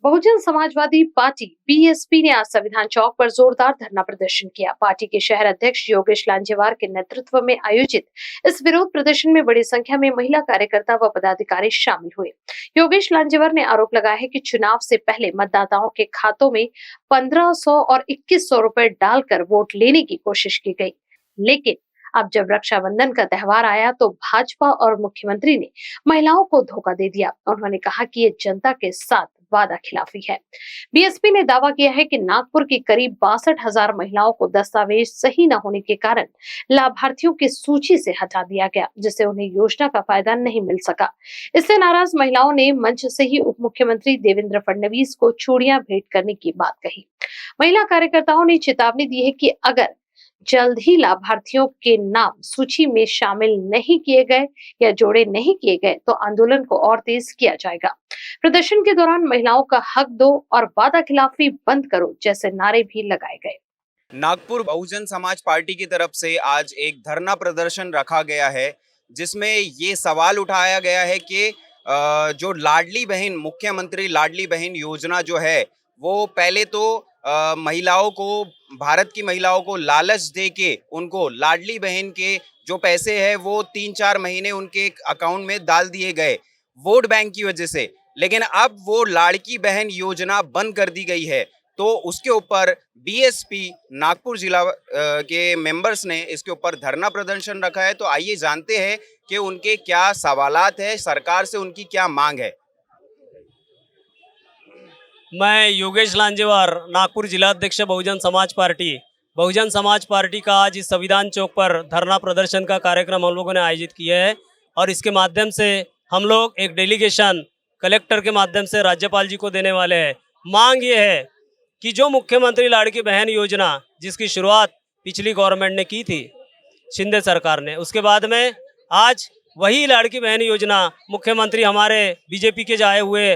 Bahujan Samajwadi party BSP ने आज संविधान चौक पर जोरदार धरना प्रदर्शन किया। पार्टी के शहर अध्यक्ष योगेश लांजेवार के नेतृत्व में आयोजित इस विरोध प्रदर्शन में बड़ी संख्या में महिला कार्यकर्ता व पदाधिकारी शामिल हुए। योगेश लांजेवार ने आरोप लगाया है कि चुनाव से पहले मतदाताओं के खातों में 1500 और 2100 रुपए डालकर वोट लेने की कोशिश की गई, लेकिन अब जब रक्षाबंधन का त्यौहार आया तो भाजपा और मुख्यमंत्री ने महिलाओं को धोखा दे दिया। उन्होंने कहा कि ये जनता के साथ वादा खिलाफी है। बीएसपी ने दावा किया है कि नागपुर की करीब 62,000 महिलाओं को दस्तावेज सही न होने के कारण लाभार्थियों की सूची से हटा दिया गया, जिससे उन्हें योजना का फायदा नहीं मिल सका। इससे नाराज महिलाओं ने मंच से ही उप मुख्यमंत्री देवेंद्र फडणवीस को चूड़ियां भेंट करने की बात कही। महिला कार्यकर्ताओं ने चेतावनी दी है कि अगर जल्द ही लाभार्थियों के नाम सूची में शामिल नहीं किए गए या जोड़े नहीं किए गए तो आंदोलन को और तेज किया जाएगा। प्रदर्शन के दौरान महिलाओं का हक दो और वादा खिलाफी बंद करो जैसे नारे भी लगाए गए। नागपुर बहुजन समाज पार्टी की तरफ से आज एक धरना प्रदर्शन रखा गया है, जिसमें ये सवाल उठाया गया है कि जो लाडली बहन, मुख्यमंत्री लाडली बहन योजना जो है वो पहले तो महिलाओं को, भारत की महिलाओं को लालच दे के उनको लाडली बहन के जो पैसे हैं वो 3-4 महीने उनके अकाउंट में डाल दिए गए वोट बैंक की वजह से, लेकिन अब वो लाड़की बहन योजना बंद कर दी गई है। तो उसके ऊपर बीएसपी नागपुर जिला के मेंबर्स ने इसके ऊपर धरना प्रदर्शन रखा है। तो आइए जानते हैं कि उनके क्या सवालात है, सरकार से उनकी क्या मांग है। मैं योगेश लांजेवार, नागपुर जिला अध्यक्ष बहुजन समाज पार्टी का आज इस संविधान चौक पर धरना प्रदर्शन का कार्यक्रम हम लोगों ने आयोजित किया है और इसके माध्यम से हम लोग एक डेलीगेशन कलेक्टर के माध्यम से राज्यपाल जी को देने वाले हैं। मांग ये है कि जो मुख्यमंत्री लाड़की बहन योजना जिसकी शुरुआत पिछली गवर्नमेंट ने की थी, शिंदे सरकार ने, उसके बाद में आज वही लाड़की बहन योजना मुख्यमंत्री हमारे बीजेपी के जाए हुए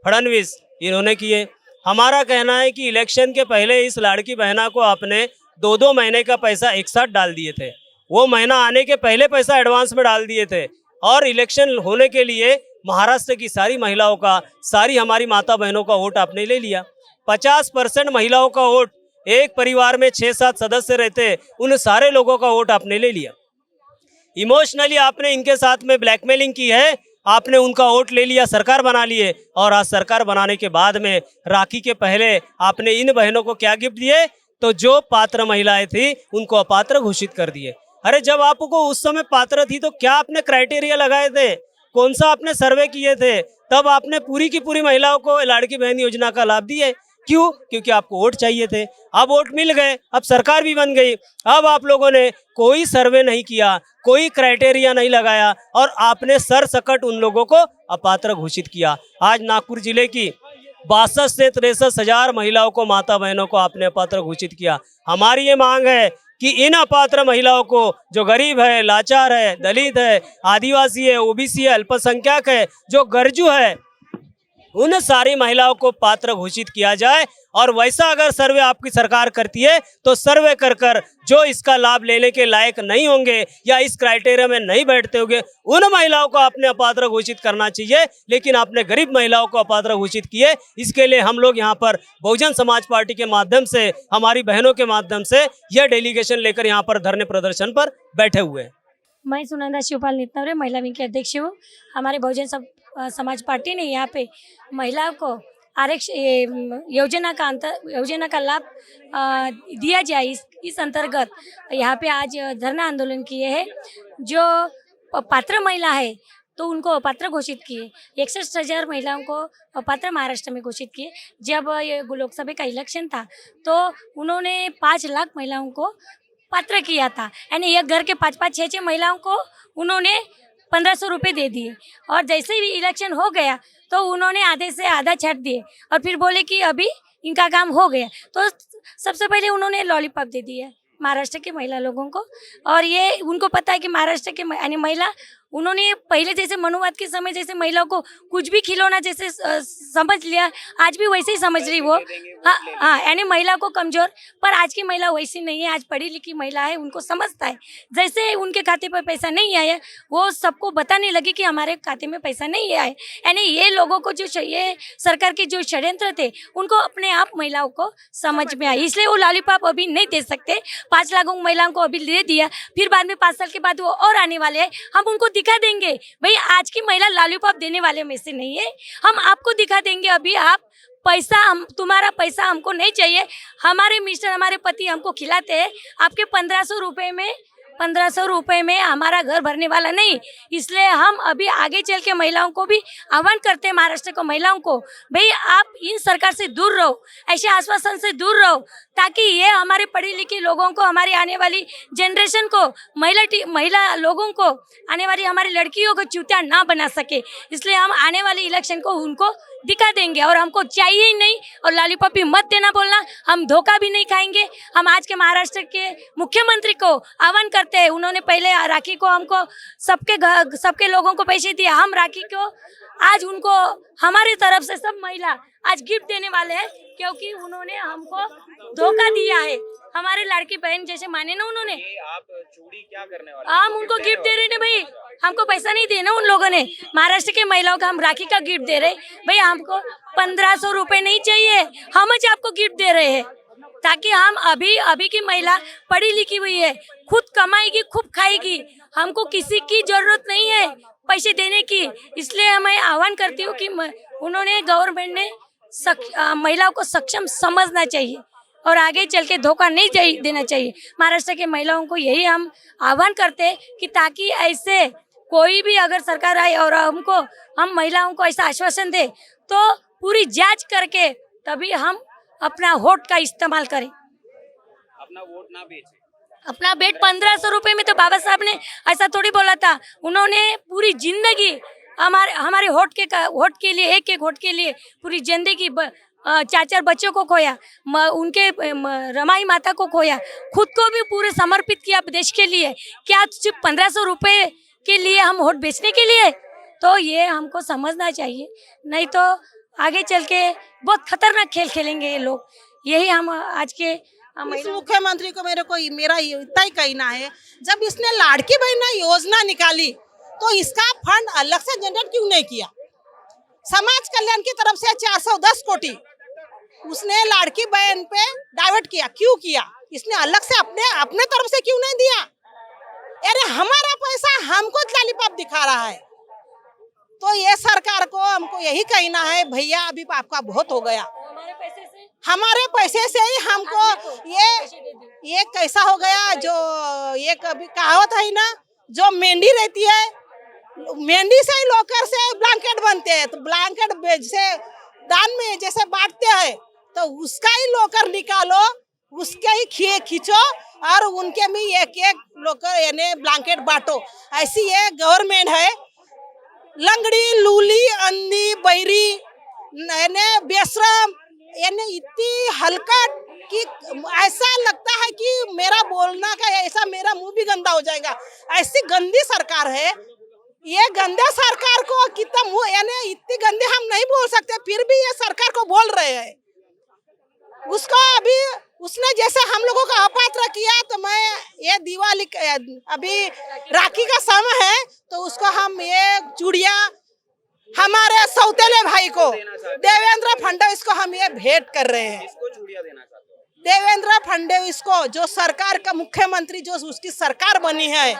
फडणवीस इन्होंने किए। हमारा कहना है कि इलेक्शन के पहले इस लाड़की बहना को आपने 2-2 महीने का पैसा एक साथ डाल दिए थे। वो महीना आने के पहले पैसा एडवांस में डाल दिए थे और इलेक्शन होने के लिए महाराष्ट्र की सारी महिलाओं का, सारी हमारी माता बहनों का वोट आपने ले लिया। 50% महिलाओं का वोट, एक परिवार में 6-7 सदस्य रहते, उन सारे लोगों का वोट आपने ले लिया। इमोशनली आपने इनके साथ में ब्लैकमेलिंग की है, आपने उनका वोट ले लिया, सरकार बना लिए और आज सरकार बनाने के बाद में राखी के पहले आपने इन बहनों को क्या गिफ्ट दिए? तो जो पात्र महिलाएं थी उनको अपात्र घोषित कर दिए। अरे जब आपको उस समय पात्र थी तो क्या आपने क्राइटेरिया लगाए थे? कौन सा आपने सर्वे किए थे? तब आपने पूरी की पूरी महिलाओं को लाड़की बहन योजना का लाभ दिए। क्यों? क्योंकि आपको वोट चाहिए थे। अब वोट मिल गए, अब सरकार भी बन गई। अब आप लोगों ने कोई सर्वे नहीं किया, कोई क्राइटेरिया नहीं लगाया और आपने सरसकट उन लोगों को अपात्र घोषित किया। आज नागपुर जिले की 62 से 63 हजार महिलाओं को, माता बहनों को आपने अपात्र घोषित किया। हमारी ये मांग है कि इन अपात्र महिलाओं को, जो गरीब है, लाचार है, दलित है, आदिवासी है, ओबीसी है, अल्पसंख्यक है, जो गरजू है, उन सारी महिलाओं को पात्र घोषित किया जाए। और वैसा अगर सर्वे आपकी सरकार करती है तो सर्वे कर कर जो इसका लाभ लेने के लायक नहीं होंगे या इस क्राइटेरिया में नहीं बैठते होंगे, उन महिलाओं को आपने अपात्र घोषित करना चाहिए। लेकिन आपने गरीब महिलाओं को अपात्र घोषित किए। इसके लिए हम लोग यहाँ पर बहुजन समाज पार्टी के माध्यम से, हमारी बहनों के माध्यम से यह डेलीगेशन लेकर यहाँ पर धरने प्रदर्शन पर बैठे हुए हैं। मैं सुनंदा शिवपाल नितनवरे, महिला विंग की अध्यक्ष हूँ। हमारे बहुजन समाज पार्टी ने यहाँ पे महिलाओं को योजना का लाभ दिया जाए, इस अंतर्गत यहाँ पे आज धरना आंदोलन किए हैं। जो पात्र महिला है तो उनको अपात्र घोषित किए। 61,000 महिलाओं को अपात्र महाराष्ट्र में घोषित किए। जब ये लोकसभा का इलेक्शन था तो उन्होंने 5 लाख महिलाओं को पात्र किया था, यानी एक घर के 5-5, 6-6 महिलाओं को उन्होंने 1500 रुपये दे दिए। और जैसे ही इलेक्शन हो गया तो उन्होंने आधे से आधा छाट दिए और फिर बोले कि अभी इनका काम हो गया। तो सबसे पहले उन्होंने लॉलीपॉप दे दिया महाराष्ट्र के महिला लोगों को। और ये उनको पता है कि महाराष्ट्र के यानी महिला उन्होंने पहले जैसे मनुवाद के समय जैसे महिलाओं को कुछ भी खिलौना जैसे समझ लिया, आज भी वैसे ही समझ रही वो। हाँ हाँ, यानी महिला को कमजोर, पर आज की महिला वैसी नहीं है। आज पढ़ी लिखी महिला है, उनको समझता है। जैसे उनके खाते पर पैसा नहीं आया, वो सबको बताने लगी कि हमारे खाते में पैसा नहीं आया। यानी ये लोगों को जो ये सरकार के जो षड्यंत्र थे उनको अपने आप महिलाओं को समझ में आई, इसलिए वो लॉलीपॉप अभी नहीं दे सकते। 5 लाख महिलाओं को अभी दे दिया, फिर बाद में 5 साल के बाद वो और आने वाले हैं, हम उनको दिखा देंगे भाई आज की महिला लॉलीपॉप देने वाले में से नहीं है। हम आपको दिखा देंगे, अभी आप पैसा, हम तुम्हारा पैसा हमको नहीं चाहिए। हमारे मिस्टर, हमारे पति हमको खिलाते हैं, आपके 1500 रुपए में हमारा घर भरने वाला नहीं। इसलिए हम अभी आगे चल के महिलाओं को भी आह्वान करते हैं, महाराष्ट्र को महिलाओं को, भाई आप इन सरकार से दूर रहो, ऐसे आश्वासन से दूर रहो, ताकि ये हमारे पढ़े लिखे लोगों को, हमारी आने वाली जनरेशन को, महिला लोगों को, आने वाली हमारी लड़कियों को चूतिया ना बना सके। इसलिए हम आने वाले इलेक्शन को उनको दिखा देंगे, और हमको चाहिए ही नहीं। और लॉलीपॉप भी मत देना बोलना, हम धोखा भी नहीं खाएंगे। हम आज के महाराष्ट्र के मुख्यमंत्री को आह्वान करते हैं, उन्होंने पहले राखी को हमको सबके लोगों को पैसे दिए, हम राखी को आज उनको हमारी तरफ से सब महिला आज गिफ्ट देने वाले हैं, क्योंकि उन्होंने हमको धोखा दिया है। हमारे लड़की बहन जैसे माने ना उन्होंने। आप चूड़ी क्या करने वाले? हम उनको गिफ्ट दे रहे हैं भाई, हमको पैसा नहीं देना उन लोगों ने। महाराष्ट्र के महिलाओं का हम राखी का गिफ्ट दे रहे भाई, हमको 1500 रुपए नहीं चाहिए, हम आज आपको गिफ्ट दे रहे हैं, ताकि हम अभी की महिला पढ़ी लिखी हुई है, खुद कमाएगी, खुद खाएगी, हमको किसी की जरूरत नहीं है पैसे देने की। इसलिए मैं आह्वान करती हूँ कि उन्होंने, गवर्नमेंट ने महिलाओं को सक्षम समझना चाहिए और आगे चल के धोखा नहीं देना चाहिए। महाराष्ट्र के महिलाओं को यही हम आह्वान करते हैं कि ताकि ऐसे कोई भी अगर सरकार आए और हम महिलाओं को ऐसा आश्वासन दे, तो पूरी जांच करके तभी हम अपना वोट का इस्तेमाल करें। अपना वोट ना बेचे, अपना बेट 1500 रुपए में, तो बाबा साहब ने ऐसा थोड़ी बोला था। उन्होंने पूरी जिंदगी हमारे वोट के लिए, एक वोट के लिए पूरी जिंदगी 4 बच्चों को खोया, उनके रमाई माता को खोया, खुद को भी पूरे समर्पित किया देश के लिए। क्या सिर्फ 1500 रुपए के लिए हम वोट बेचने के लिए? तो ये हमको समझना चाहिए, नहीं तो आगे चल के बहुत खतरनाक खेल खेलेंगे ये लोग। यही हम आज के इस मुख्यमंत्री को मेरा इतना ही कहना है, जब इसने लाड़की बहन योजना निकाली तो इसका फंड अलग से जनरेट क्यों नहीं किया? समाज कल्याण की तरफ से 410 कोटी उसने लाड़की बहन पे डाइवर्ट किया, क्यों किया? इसने अलग से अपने तरफ से क्यों नहीं दिया? अरे हमारा पैसा हमको लॉलीपॉप दिखा रहा है। तो ये सरकार को हमको यही कहना है, भैया अभी आपका बहुत हो गया, हमारे पैसे से ही हमको ये कैसा हो गया। जो ये कभी कहावत है ना, जो मेंढी रहती है, मेंढी से ही लोकर से ब्लैंकेट बनते हैं, तो ब्लैंकेट से दान में जैसे बांटते हैं, तो उसका ही लोकर निकालो, उसके ही खींचो और उनके में एक लोकर यानी ब्लैंकेट बांटो। ऐसी ये गवर्नमेंट है, लंगड़ी, लूली, अंधी, बैरी, बेशरम, यानी इतनी हल्का कि ऐसा लगता है कि मेरा बोलना का ऐसा मेरा मुंह भी गंदा हो जाएगा। ऐसी गंदी सरकार है ये। गंदा सरकार को कितना मुंह, यानी इतनी गंदी हम नहीं बोल सकते, फिर भी ये सरकार को बोल रहे हैं। उसको अभी उसने जैसे हम लोगों का अपात्र किया, तो मैं ये दिवाली अभी राखी का समय है, तो उसको हम ये चूड़िया हमारे सौतेले भाई को देवेंद्र फडणवीस को हम ये भेंट कर रहे हैं। इसको चूड़िया देना चाहते हो? देवेंद्र फडणवीस को, जो सरकार का मुख्यमंत्री, जो उसकी सरकार बनी है,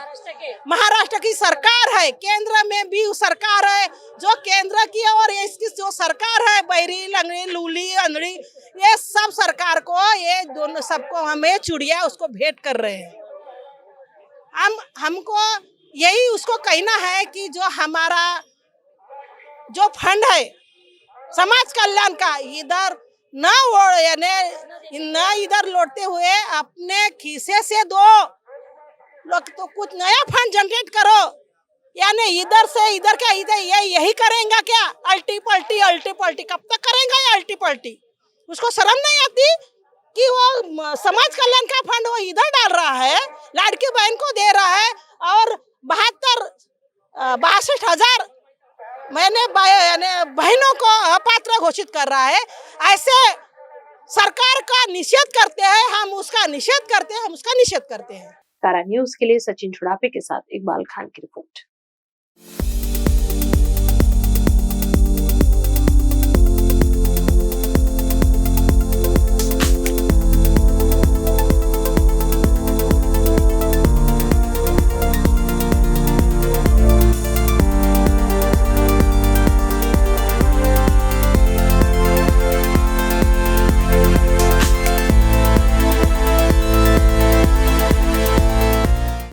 महाराष्ट्र की सरकार है, केंद्र में भी सरकार है, जो केंद्र की और इसकी जो सरकार है, बैरी, लंगड़ी, लूली, अंधड़ी, ये सब सरकार को, ये दोनों सबको हमें चूड़िया उसको भेंट कर रहे हैं। हमको यही उसको कहना है कि जो हमारा जो फंड है समाज कल्याण का, इधर न इधर लौटते हुए अपने खीसे से दो लोग, तो कुछ नया फंड जनरेट करो। यानी इधर से इधर का इधर यही करेंगे क्या? अल्टी पल्टी कब तक करेंगे ये अल्टी पल्टी? उसको शर्म नहीं आती कि वो समाज कल्याण का फंड वो इधर डाल रहा है, लड़की बहन को दे रहा है, और 72 62,000 यानी बहनों को अपात्र घोषित कर रहा है। ऐसे सरकार का निषेध करते हैं, हम उसका निषेध करते हैं, हम उसका निषेध करते हैं। कारा न्यूज के लिए सचिन छुड़ापे के साथ इकबाल खान की रिपोर्ट।